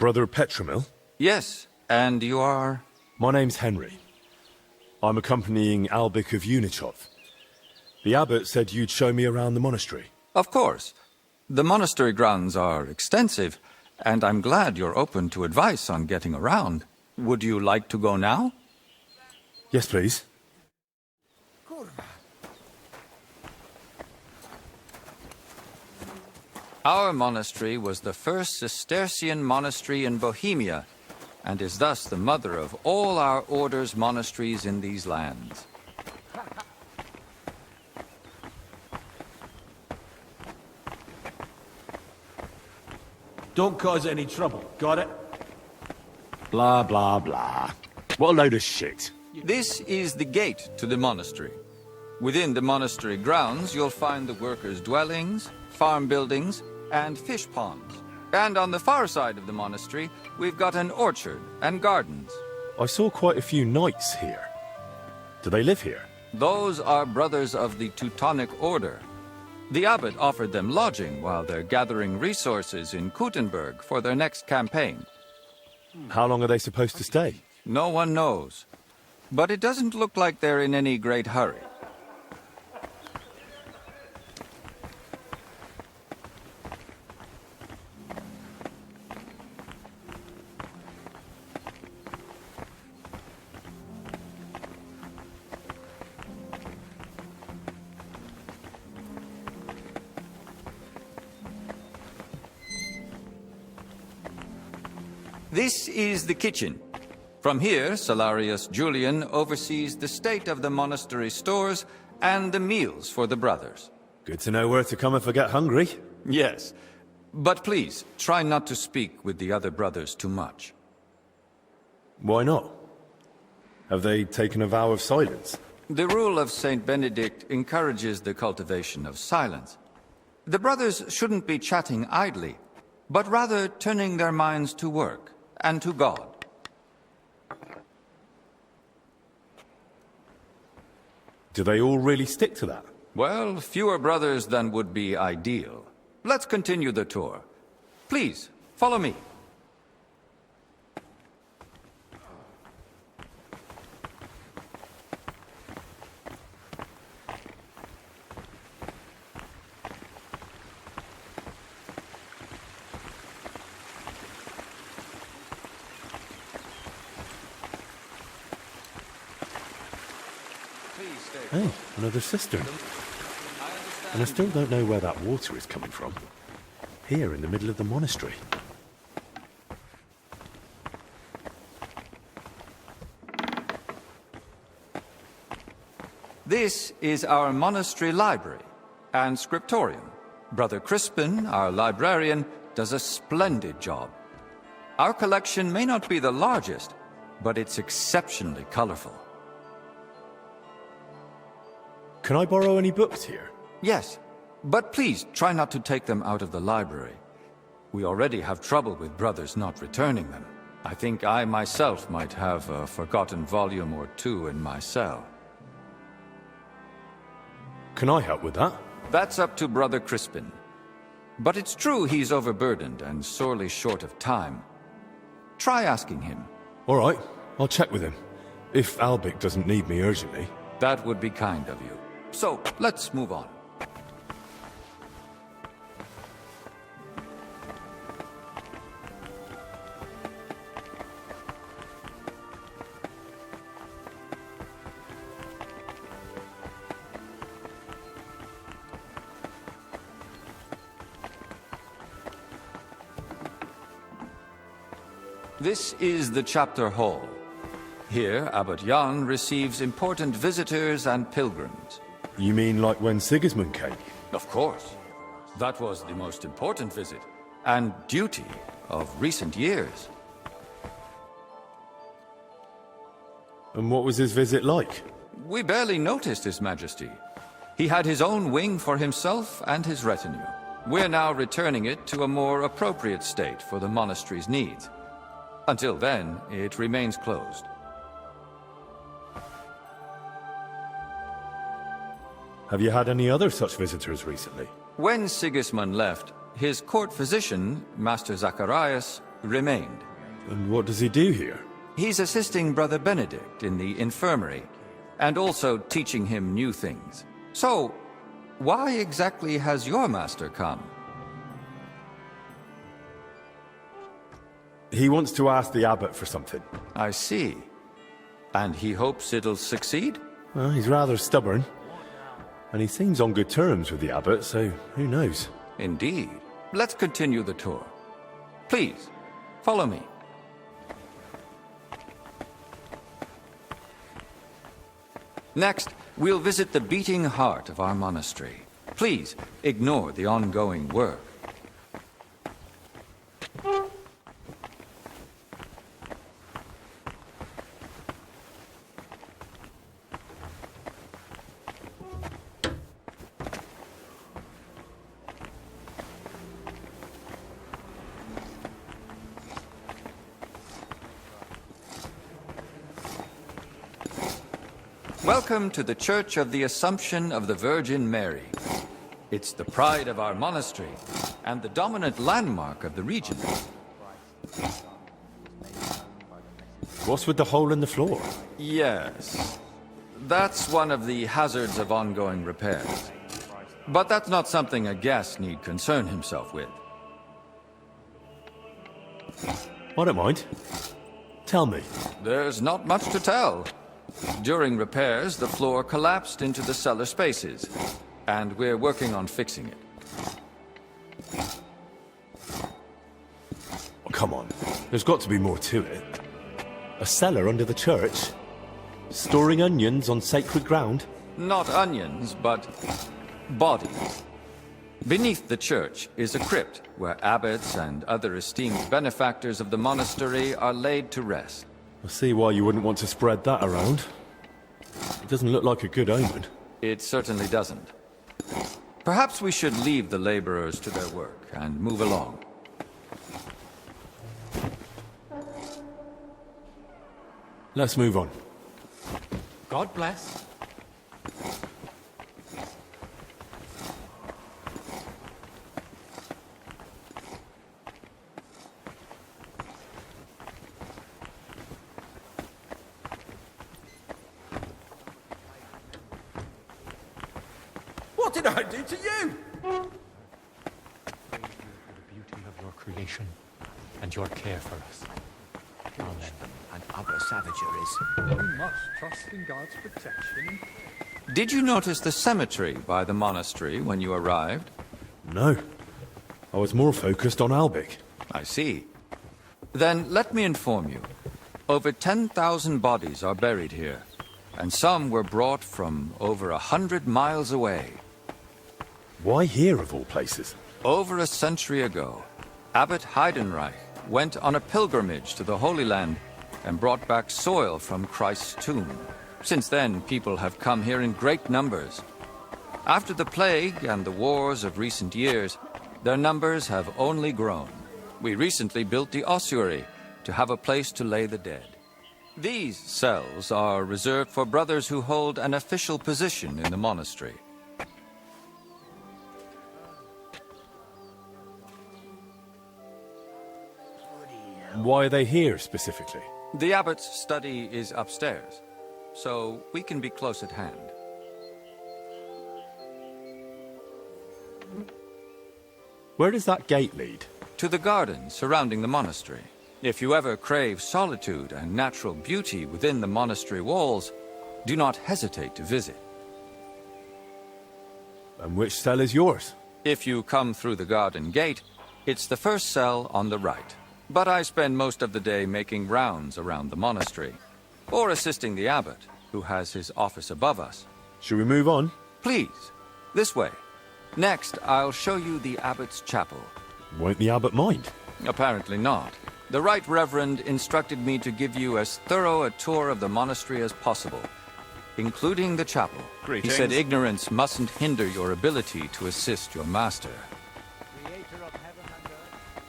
Brother Petramil? Yes, and you are? My name's Henry. I'm accompanying Albik of Unichov. The abbot said you'd show me around the monastery. Of course. The monastery grounds are extensive, and I'm glad you're open to advice on getting around. Would you like to go now? Yes, please. Our monastery was the first Cistercian monastery in Bohemia, and is thus the mother of all our order's monasteries in these lands. Don't cause any trouble, got it? Blah, blah, blah. What a load of shit. This is the gate to the monastery. Within the monastery grounds, you'll find the workers' dwellings, farm buildings, and fish ponds. And on the far side of the monastery, we've got an orchard and gardens. I saw quite a few knights here. Do they live here? Those are brothers of the Teutonic Order. The abbot offered them lodging while they're gathering resources in Kuttenberg for their next campaign. How long are they supposed to stay? No one knows. But it doesn't look like they're in any great hurry. This is the kitchen. From here, Salarius Julian oversees the state of the monastery stores and the meals for the brothers. Good to know where to come if I get hungry. Yes, but please, try not to speak with the other brothers too much. Why not? Have they taken a vow of silence? The rule of Saint Benedict encourages the cultivation of silence. The brothers shouldn't be chatting idly, but rather turning their minds to work and to God. Do they all really stick to that? Well, fewer brothers than would be ideal. Let's continue the tour. Please, follow me. Hey, another cistern. And I still don't know where that water is coming from. Here in the middle of the monastery. This is our monastery library and scriptorium. Brother Crispin, our librarian, does a splendid job. Our collection may not be the largest, but it's exceptionally colorful. Can I borrow any books here? Yes, but please try not to take them out of the library. We already have trouble with brothers not returning them. I think I myself might have a forgotten volume or two in my cell. Can I help with that? That's up to Brother Crispin. But it's true he's overburdened and sorely short of time. Try asking him. All right, I'll check with him. If Albik doesn't need me urgently. That would be kind of you. So, let's move on. This is the chapter hall. Here, Abbot Jan receives important visitors and pilgrims. You mean like when Sigismund came? Of course. That was the most important visit, and duty of recent years. And what was his visit like? We barely noticed His Majesty. He had his own wing for himself and his retinue. We're now returning it to a more appropriate state for the monastery's needs. Until then, it remains closed. Have you had any other such visitors recently? When Sigismund left, his court physician, Master Zacharias, remained. And what does he do here? He's assisting Brother Benedict in the infirmary, and also teaching him new things. So, why exactly has your master come? He wants to ask the abbot for something. I see. And he hopes it'll succeed? Well, he's rather stubborn. And he seems on good terms with the abbot, so who knows? Indeed. Let's continue the tour. Please, follow me. Next, we'll visit the beating heart of our monastery. Please, ignore the ongoing work. Welcome to the Church of the Assumption of the Virgin Mary. It's the pride of our monastery and the dominant landmark of the region. What's with the hole in the floor? Yes, that's one of the hazards of ongoing repairs. But that's not something a guest need concern himself with. I don't mind. Tell me. There's not much to tell. During repairs, the floor collapsed into the cellar spaces, and we're working on fixing it. Oh, come on. There's got to be more to it. A cellar under the church? Storing onions on sacred ground? Not onions, but bodies. Beneath the church is a crypt where abbots and other esteemed benefactors of the monastery are laid to rest. I see why you wouldn't want to spread that around. It doesn't look like a good omen. It certainly doesn't. Perhaps we should leave the laborers to their work and move along. Let's move on. God bless. What did I do to you? The beauty of your creation and your care for us. Amen. And other savageries. We must trust in God's protection. Did you notice the cemetery by the monastery when you arrived? No. I was more focused on Albic. I see. Then let me inform you. Over 10,000 bodies are buried here, and some were brought from over 100 miles away. Why here of all places? Over a century ago, Abbot Heidenreich went on a pilgrimage to the Holy Land and brought back soil from Christ's tomb. Since then, people have come here in great numbers. After the plague and the wars of recent years, their numbers have only grown. We recently built the ossuary to have a place to lay the dead. These cells are reserved for brothers who hold an official position in the monastery. Why are they here specifically? The abbot's study is upstairs, so we can be close at hand. Where does that gate lead? To the garden surrounding the monastery. If you ever crave solitude and natural beauty within the monastery walls, do not hesitate to visit. And which cell is yours? If you come through the garden gate, it's the first cell on the right. But I spend most of the day making rounds around the monastery, or assisting the abbot, who has his office above us. Should we move on? Please, this way. Next, I'll show you the abbot's chapel. Won't the abbot mind? Apparently not. The Right Reverend instructed me to give you as thorough a tour of the monastery as possible, including the chapel. Greetings. He said ignorance mustn't hinder your ability to assist your master. Creator of heaven and earth.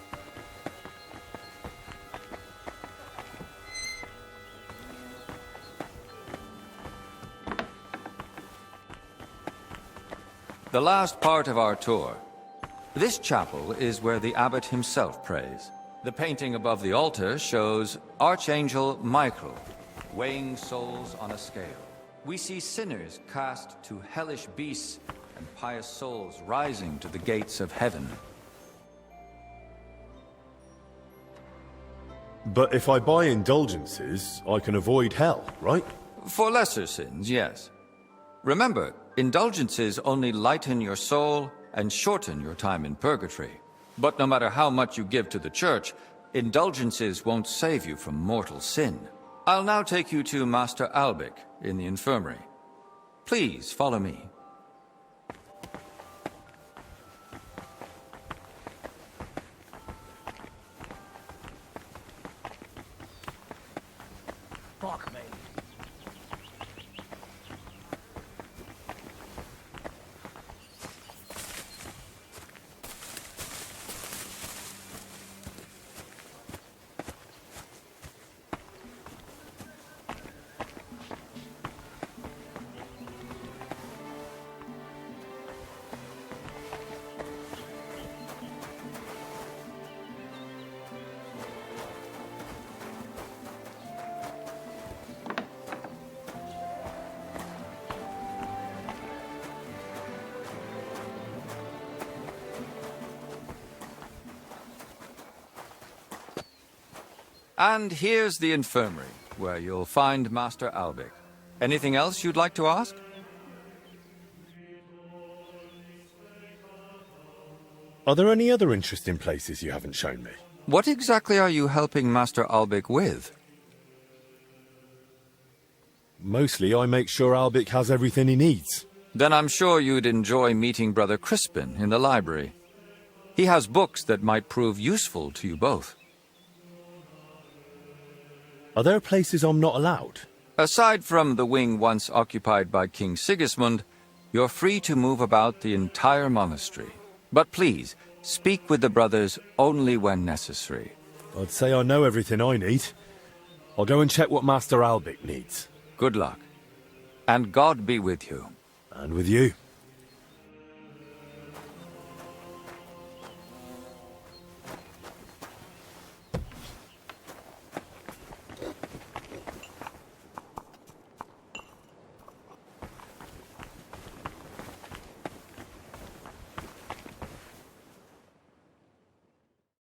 The last part of our tour. This chapel is where the abbot himself prays. The painting above the altar shows Archangel Michael weighing souls on a scale. We see sinners cast to hellish beasts and pious souls rising to the gates of heaven. But if I buy indulgences, I can avoid hell, right? For lesser sins, yes. Remember, indulgences only lighten your soul and shorten your time in purgatory. But no matter how much you give to the church, indulgences won't save you from mortal sin. I'll now take you to Master Albic in the infirmary. Please follow me. Fuck me. And here's the infirmary, where you'll find Master Albic. Anything else you'd like to ask? Are there any other interesting places you haven't shown me? What exactly are you helping Master Albic with? Mostly I make sure Albic has everything he needs. Then I'm sure you'd enjoy meeting Brother Crispin in the library. He has books that might prove useful to you both. Are there places I'm not allowed? Aside from the wing once occupied by King Sigismund, you're free to move about the entire monastery. But please, speak with the brothers only when necessary. I'd say I know everything I need. I'll go and check what Master Albic needs. Good luck. And God be with you. And with you.